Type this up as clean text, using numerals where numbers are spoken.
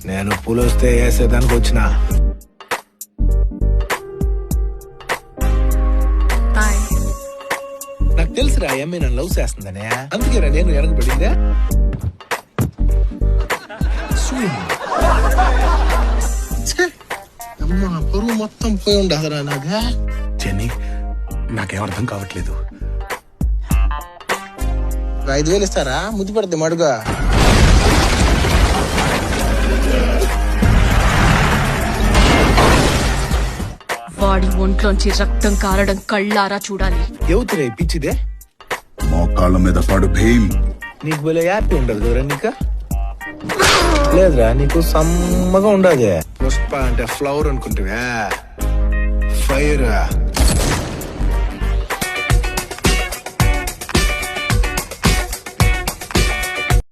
నేను పులొస్తే వేసేదానికి వచ్చిన. నాకు తెలుసురా అమ్మాయి నన్ను లవ్ చేస్తుందనే, అందుకే రా నేను వెనకబడిందే. పొరుగు మొత్తం పోయి ఉండదురా నాగా. చెన్ని నాకేం అర్థం కావట్లేదు. 5,000 ఇస్తారా? ముద్దు పెడద్ది మడుగా. వాడి ఒంట్లోంచి రక్తం కారడం కళ్ళారా చూడాలి. ఎవతురే పిచ్చిదే? మోకాళ్ళ మీద పడు భీమ్. నీకు భలే హ్యాపీ ఉండదు దూరం నీకు లేదురా, నీకు సమ్మగా ఉండదు. పుష్ప అంటే ఫ్లవర్ అనుకుంటావా? ఫైర్